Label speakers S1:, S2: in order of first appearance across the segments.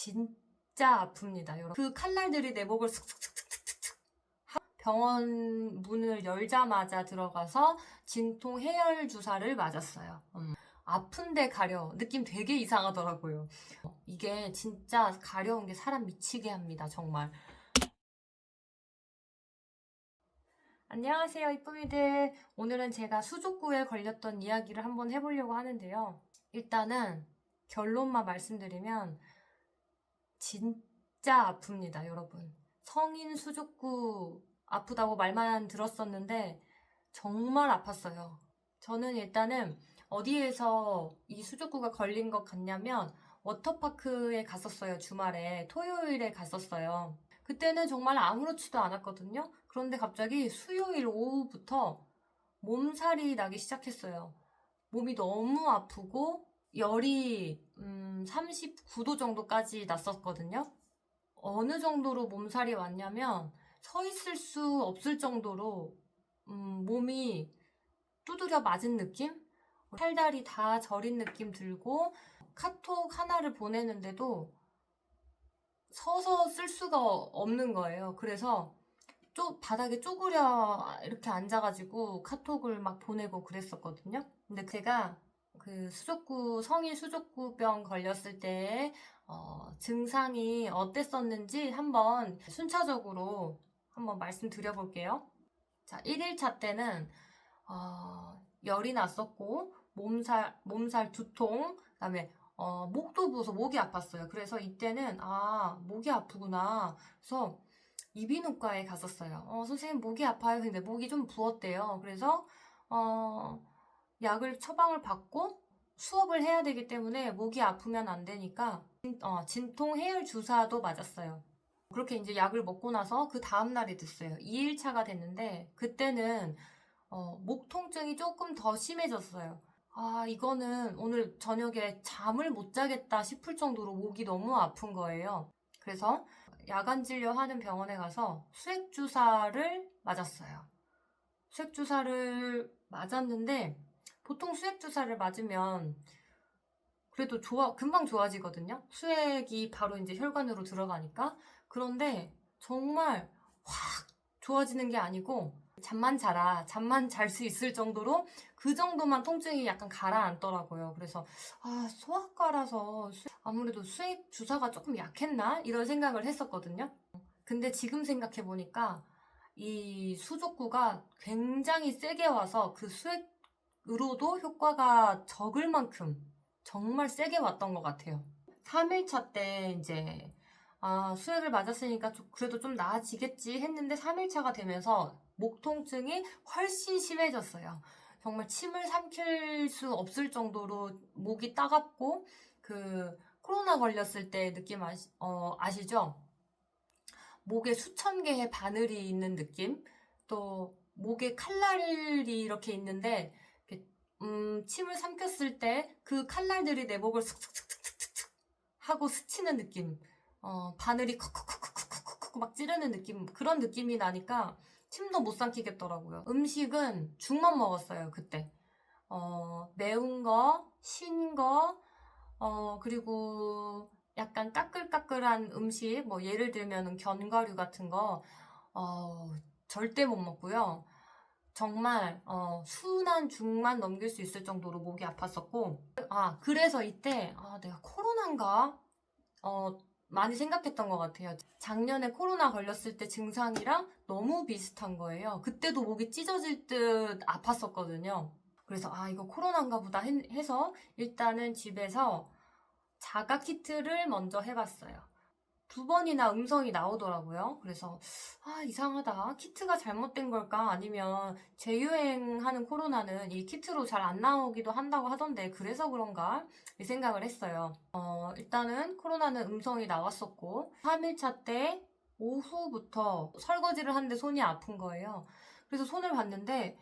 S1: 진짜 아픕니다, 여러분. 그 칼날들이 내 목을 슥슥슥슥슥슥 병원 문을 열자마자 들어가서 진통 해열 주사를 맞았어요. 아픈데 가려. 느낌 되게 이상하더라고요. 이게 진짜 가려운 게 사람 미치게 합니다, 정말. 안녕하세요, 이쁨이들. 오늘은 제가 수족구에 걸렸던 이야기를 한번 해보려고 하는데요. 일단은 결론만 말씀드리면 진짜 아픕니다, 여러분. 성인 수족구 아프다고 말만 들었었는데 정말 아팠어요. 저는 일단은 어디에서 이 수족구가 걸린 것 같냐면 워터파크에 갔었어요. 주말에 토요일에 갔었어요. 그때는 정말 아무렇지도 않았거든요. 그런데 갑자기 수요일 오후부터 몸살이 나기 시작했어요. 몸이 너무 아프고 열이 39도 정도까지 났었거든요. 어느 정도로 몸살이 왔냐면 서 있을 수 없을 정도로 몸이 두드려 맞은 느낌? 팔다리 다 저린 느낌 들고 카톡 하나를 보내는데도 서서 쓸 수가 없는 거예요. 그래서 바닥에 쪼그려 이렇게 앉아가지고 카톡을 막 보내고 그랬었거든요. 근데 제가 그 성인 수족구병 걸렸을 때 증상이 어땠었는지 한번 순차적으로 한번 말씀드려볼게요. 자, 1일차 때는 열이 났었고 몸살 두통, 그다음에 목도 부어서 목이 아팠어요. 그래서 이때는 목이 아프구나. 그래서 이비인후과에 갔었어요. 선생님 목이 아파요. 근데 목이 좀 부었대요. 그래서 약을 처방을 받고 수업을 해야 되기 때문에 목이 아프면 안 되니까 진통 해열 주사도 맞았어요. 그렇게 이제 약을 먹고 나서 그 다음날이 됐어요. 2일차가 됐는데 그때는 목 통증이 조금 더 심해졌어요. 이거는 오늘 저녁에 잠을 못 자겠다 싶을 정도로 목이 너무 아픈 거예요. 그래서 야간 진료하는 병원에 가서 수액주사를 맞았어요. 수액주사를 맞았는데 보통 수액주사를 맞으면 그래도 금방 좋아지거든요. 수액이 바로 이제 혈관으로 들어가니까. 그런데 정말 확 좋아지는 게 아니고 잠만 잘 수 있을 정도로 그 정도만 통증이 약간 가라앉더라고요. 그래서 소아과라서 아무래도 수액 주사가 조금 약했나? 이런 생각을 했었거든요. 근데 지금 생각해보니까 이 수족구가 굉장히 세게 와서 그 수액으로도 효과가 적을 만큼 정말 세게 왔던 것 같아요. 3일차 때 이제 수액을 맞았으니까 그래도 좀 나아지겠지 했는데 3일차가 되면서 목 통증이 훨씬 심해졌어요. 정말 침을 삼킬 수 없을 정도로 목이 따갑고 그 코로나 걸렸을 때 느낌 아시죠? 목에 수천 개의 바늘이 있는 느낌? 또 목에 칼날이 이렇게 있는데 침을 삼켰을 때 그 칼날들이 내 목을 슥슥슥슥슥슥 하고 스치는 느낌. 바늘이 쿡쿡쿡쿡쿡쿡 막 찌르는 느낌. 그런 느낌이 나니까 침도 못 삼키겠더라고요. 음식은 죽만 먹었어요, 그때. 매운 거, 신 거, 그리고 약간 까끌까끌한 음식, 뭐 예를 들면 견과류 같은 거, 절대 못 먹고요. 정말 순한 죽만 넘길 수 있을 정도로 목이 아팠었고 그래서 이때 내가 코로나인가 많이 생각했던 것 같아요. 작년에 코로나 걸렸을 때 증상이랑 너무 비슷한 거예요. 그때도 목이 찢어질 듯 아팠었거든요. 그래서 이거 코로나인가 보다 해서 일단은 집에서 자가 키트를 먼저 해봤어요. 2번이나 음성이 나오더라고요. 그래서 이상하다. 키트가 잘못된 걸까? 아니면 재유행하는 코로나는 이 키트로 잘 안 나오기도 한다고 하던데 그래서 그런가? 이 생각을 했어요. 일단은 코로나는 음성이 나왔었고 3일차 때 오후부터 설거지를 하는데 손이 아픈 거예요. 그래서 손을 봤는데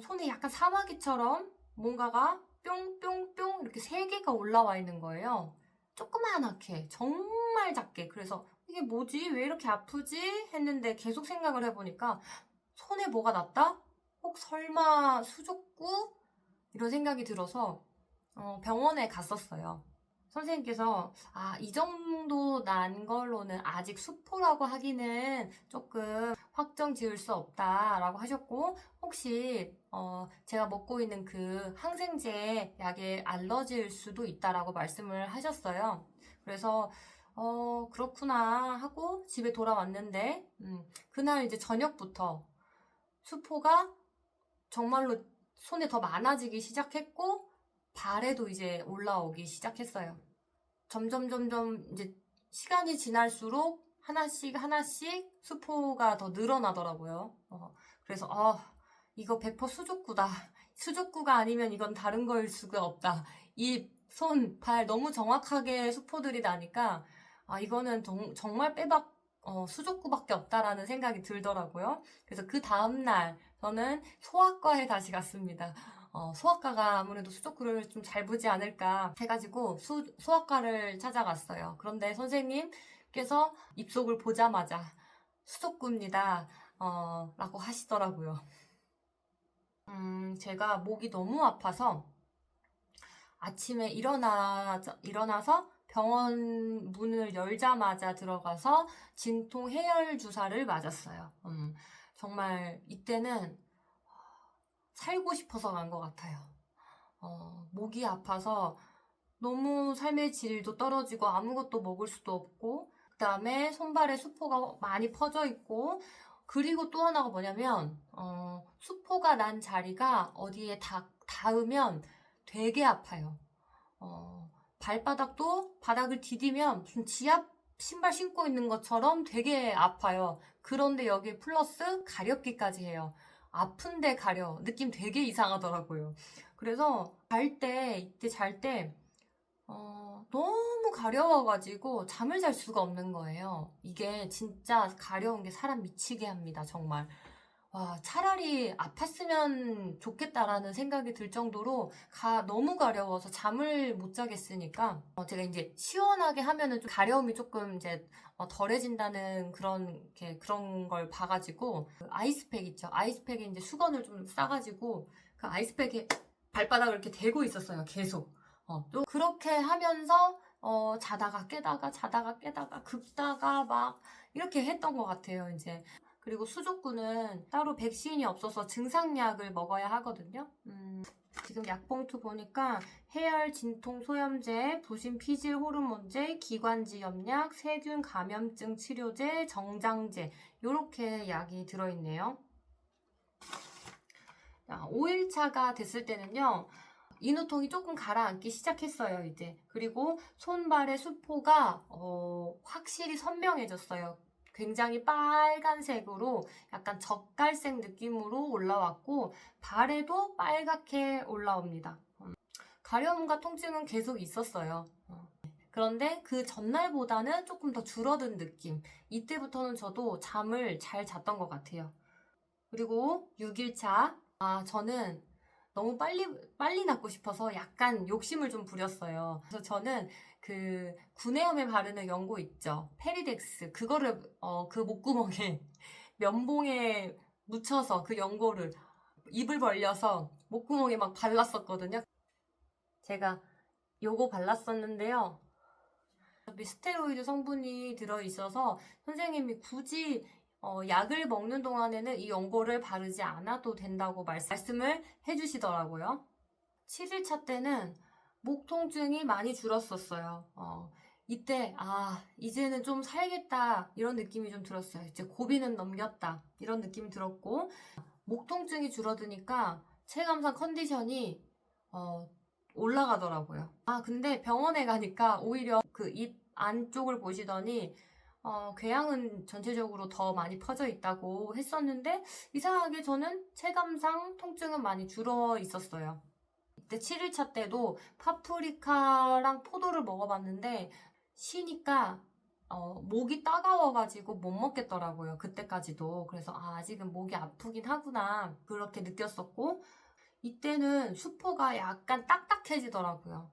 S1: 손에 약간 사마귀처럼 뭔가가 뿅뿅뿅 이렇게 3개가 올라와 있는 거예요. 조그만하게 정말 작게. 그래서 이게 뭐지? 왜 이렇게 아프지? 했는데 계속 생각을 해보니까 손에 뭐가 났다? 혹 설마 수족구? 이런 생각이 들어서 병원에 갔었어요. 선생님께서 이 정도 난 걸로는 아직 수포라고 하기는 조금 확정 지을 수 없다라고 하셨고, 혹시 제가 먹고 있는 그 항생제 약에 알러지일 수도 있다라고 말씀을 하셨어요. 그래서 그렇구나 하고 집에 돌아왔는데, 그날 이제 저녁부터 수포가 정말로 손에 더 많아지기 시작했고, 발에도 이제 올라오기 시작했어요. 점점 이제 시간이 지날수록 하나씩 수포가 더 늘어나더라고요. 그래서 이거 100% 수족구다. 수족구가 아니면 이건 다른 거일 수가 없다. 이 손, 발 너무 정확하게 수포들이 나니까 이거는 정말 빼박 수족구밖에 없다라는 생각이 들더라고요. 그래서 그 다음날 저는 소아과에 다시 갔습니다. 소아과가 아무래도 수족구를 좀 잘 보지 않을까 해가지고 소아과를 찾아갔어요. 그런데 선생님께서 입속을 보자마자 수족구입니다. 라고 하시더라고요. 제가 목이 너무 아파서 아침에 일어나서 병원 문을 열자마자 들어가서 진통 해열 주사를 맞았어요. 정말 이때는 살고 싶어서 간 것 같아요. 목이 아파서 너무 삶의 질도 떨어지고 아무것도 먹을 수도 없고, 그 다음에 손발에 수포가 많이 퍼져 있고, 그리고 또 하나가 뭐냐면 수포가 난 자리가 어디에 닿으면 되게 아파요. 발바닥도 바닥을 디디면 무슨 지압 신발 신고 있는 것처럼 되게 아파요. 그런데 여기 플러스 가렵기까지 해요. 아픈데 가려. 느낌 되게 이상하더라고요. 그래서 이때 잘 때 너무 가려워가지고 잠을 잘 수가 없는 거예요. 이게 진짜 가려운 게 사람 미치게 합니다. 정말. 와, 차라리 아팠으면 좋겠다라는 생각이 들 정도로 너무 가려워서 잠을 못 자겠으니까 제가 이제 시원하게 하면은 좀 가려움이 조금 이제 덜해진다는 그런 걸 봐가지고 그 아이스팩 있죠. 아이스팩에 이제 수건을 좀 싸가지고 그 아이스팩에 발바닥을 이렇게 대고 있었어요. 계속. 또 그렇게 하면서 자다가 깨다가 긁다가 막 이렇게 했던 것 같아요. 이제. 그리고 수족구는 따로 백신이 없어서 증상약을 먹어야 하거든요. 지금 약봉투 보니까 해열 진통 소염제, 부신 피질 호르몬제, 기관지염약, 세균 감염증 치료제, 정장제 이렇게 약이 들어있네요. 5일차가 됐을 때는요. 인후통이 조금 가라앉기 시작했어요, 이제. 그리고 손발의 수포가 확실히 선명해졌어요. 굉장히 빨간색으로 약간 젓갈색 느낌으로 올라왔고 발에도 빨갛게 올라옵니다. 가려움과 통증은 계속 있었어요. 그런데 그 전날보다는 조금 더 줄어든 느낌. 이때부터는 저도 잠을 잘 잤던 것 같아요. 그리고 6일차. 저는 너무 빨리 낫고 싶어서 약간 욕심을 좀 부렸어요. 그래서 저는 그 구내염에 바르는 연고 있죠. 페리덱스. 그거를 그 목구멍에 면봉에 묻혀서 그 연고를 입을 벌려서 목구멍에 막 발랐었거든요. 제가 요거 발랐었는데요. 스테로이드 성분이 들어있어서 선생님이 굳이 약을 먹는 동안에는 이 연고를 바르지 않아도 된다고 말씀을 해주시더라고요. 7일차 때는 목 통증이 많이 줄었었어요. 이때 이제는 좀 살겠다 이런 느낌이 좀 들었어요. 이제 고비는 넘겼다 이런 느낌이 들었고, 목 통증이 줄어드니까 체감상 컨디션이 올라가더라고요. 근데 병원에 가니까 오히려 그 입 안쪽을 보시더니 궤양은 전체적으로 더 많이 퍼져 있다고 했었는데 이상하게 저는 체감상 통증은 많이 줄어 있었어요. 이때 7일차 때도 파프리카랑 포도를 먹어봤는데 쉬니까 목이 따가워가지고 못 먹겠더라고요. 그때까지도. 그래서 아직은 목이 아프긴 하구나 그렇게 느꼈었고, 이때는 수포가 약간 딱딱해지더라고요.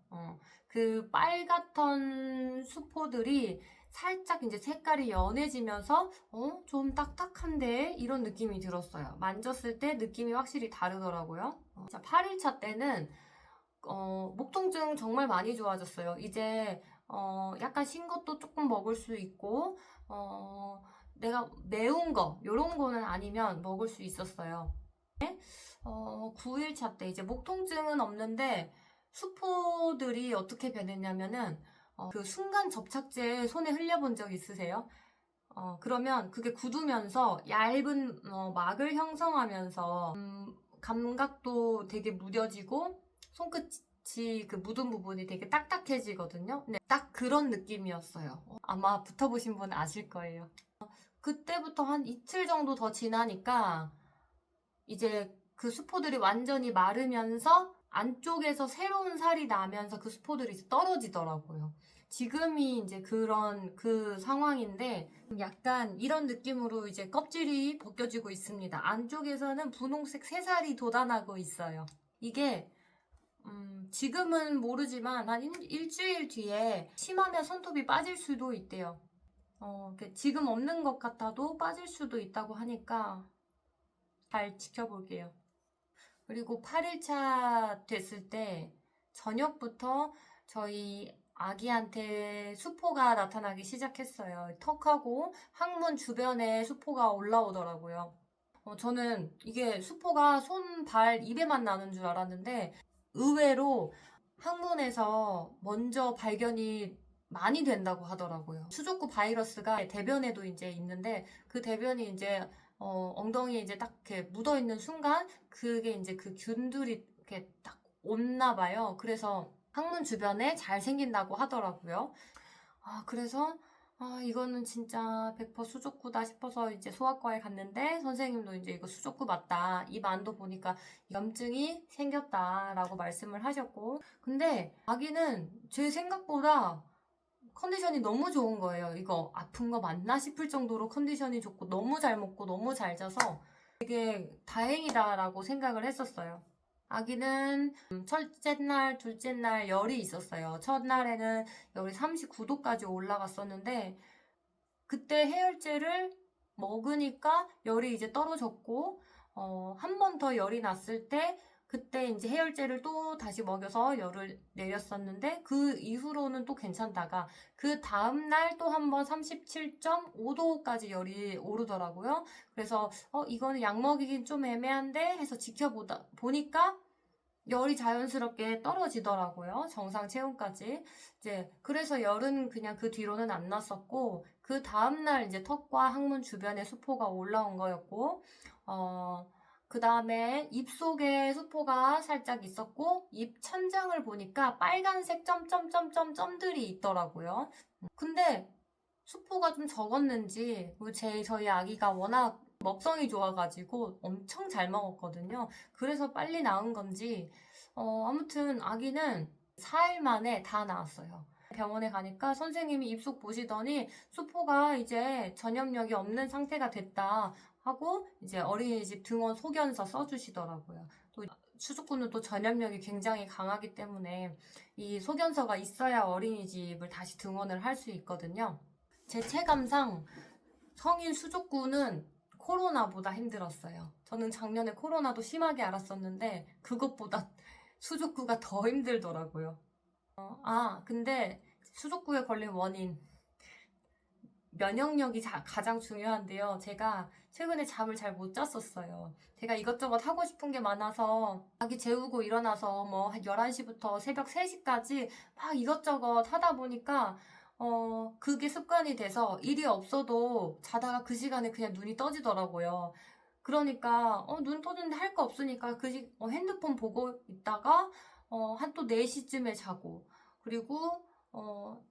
S1: 그 빨갛던 수포들이 살짝 이제 색깔이 연해지면서 좀 딱딱한데 이런 느낌이 들었어요. 만졌을 때 느낌이 확실히 다르더라고요. 8일차 때는 목 통증 정말 많이 좋아졌어요. 이제 약간 신 것도 조금 먹을 수 있고 내가 매운 거 요런 거는 아니면 먹을 수 있었어요. 9일차 때 이제 목 통증은 없는데 수포들이 어떻게 변했냐면은 그 순간 접착제 손에 흘려본 적 있으세요? 그러면 그게 굳으면서 얇은 막을 형성하면서 감각도 되게 무뎌지고 손끝이 그 묻은 부분이 되게 딱딱해지거든요. 네, 딱 그런 느낌이었어요. 아마 붙어보신 분은 아실 거예요. 그때부터 한 이틀 정도 더 지나니까 이제 그 수포들이 완전히 마르면서 안쪽에서 새로운 살이 나면서 그 수포들이 이제 떨어지더라고요. 지금이 이제 그런 그 상황인데 약간 이런 느낌으로 이제 껍질이 벗겨지고 있습니다. 안쪽에서는 분홍색 새살이 돋아나고 있어요. 이게 지금은 모르지만 한 일주일 뒤에 심하면 손톱이 빠질 수도 있대요. 지금 없는 것 같아도 빠질 수도 있다고 하니까 잘 지켜볼게요. 그리고 8일차 됐을 때 저녁부터 저희 아기한테 수포가 나타나기 시작했어요. 턱하고 항문 주변에 수포가 올라오더라고요. 저는 이게 수포가 손, 발, 입에만 나는 줄 알았는데 의외로 항문에서 먼저 발견이 많이 된다고 하더라고요. 수족구 바이러스가 대변에도 이제 있는데 그 대변이 이제 엉덩이에 이제 딱 이렇게 묻어 있는 순간 그게 이제 그 균들이 이렇게 딱 옮나 봐요. 그래서 항문 주변에 잘 생긴다고 하더라고요. 그래서 이거는 진짜 100% 수족구다 싶어서 이제 소아과에 갔는데 선생님도 이제 이거 수족구 맞다. 입 안도 보니까 염증이 생겼다라고 말씀을 하셨고 근데 아기는 제 생각보다 컨디션이 너무 좋은 거예요. 이거 아픈 거 맞나 싶을 정도로 컨디션이 좋고 너무 잘 먹고 너무 잘 자서 되게 다행이다라고 생각을 했었어요. 아기는 첫째 날, 둘째 날 열이 있었어요. 첫날에는 열이 39도까지 올라갔었는데 그때 해열제를 먹으니까 열이 이제 떨어졌고 한 번 더 열이 났을 때 그때 이제 해열제를 또 다시 먹여서 열을 내렸었는데 그 이후로는 또 괜찮다가 그 다음날 또 한 번 37.5도까지 열이 오르더라고요. 그래서 이거는 약 먹이긴 좀 애매한데 해서 보니까 열이 자연스럽게 떨어지더라고요. 정상 체온까지. 이제 그래서 열은 그냥 그 뒤로는 안 났었고 그 다음날 이제 턱과 항문 주변에 수포가 올라온 거였고 그 다음에 입속에 수포가 살짝 있었고 입 천장을 보니까 빨간색 점점점점점들이 있더라고요. 근데 수포가 좀 적었는지 저희 아기가 워낙 먹성이 좋아가지고 엄청 잘 먹었거든요. 그래서 빨리 나은 건지 아무튼 아기는 4일 만에 다 나았어요. 병원에 가니까 선생님이 입속 보시더니 수포가 이제 전염력이 없는 상태가 됐다 하고 이제 어린이집 등원 소견서 써주시더라고요. 또 수족구는 또 전염력이 굉장히 강하기 때문에 이 소견서가 있어야 어린이집을 다시 등원을 할 수 있거든요. 제 체감상 성인 수족구는 코로나보다 힘들었어요. 저는 작년에 코로나도 심하게 앓았었는데 그것보다 수족구가 더 힘들더라고요. 근데 수족구에 걸린 원인 면역력이 가장 중요한데요. 제가 최근에 잠을 잘 못 잤었어요. 제가 이것저것 하고 싶은 게 많아서 아기 재우고 일어나서 뭐 한 11시부터 새벽 3시까지 막 이것저것 하다 보니까 그게 습관이 돼서 일이 없어도 자다가 그 시간에 그냥 눈이 떠지더라고요. 그러니까 눈 떠지는데 할 거 없으니까 핸드폰 보고 있다가 한 또 4시쯤에 자고 그리고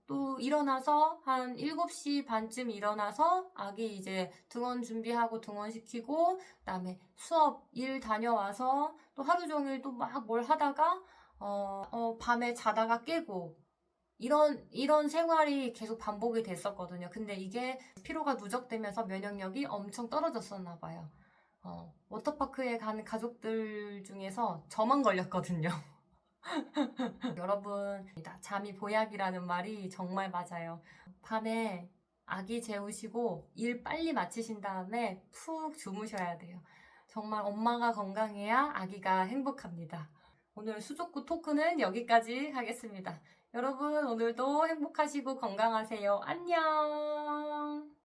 S1: 또 일어나서 한 7시 반쯤 일어나서 아기 이제 등원 준비하고 등원시키고 그다음에 수업 일 다녀와서 또 하루 종일 또 막 뭘 하다가 밤에 자다가 깨고 이런 생활이 계속 반복이 됐었거든요. 근데 이게 피로가 누적되면서 면역력이 엄청 떨어졌었나 봐요. 워터파크에 간 가족들 중에서 저만 걸렸거든요. 여러분, 잠이 보약이라는 말이 정말 맞아요. 밤에 아기 재우시고 일 빨리 마치신 다음에 푹 주무셔야 돼요. 정말 엄마가 건강해야 아기가 행복합니다. 오늘 수족구 토크는 여기까지 하겠습니다. 여러분 오늘도 행복하시고 건강하세요. 안녕.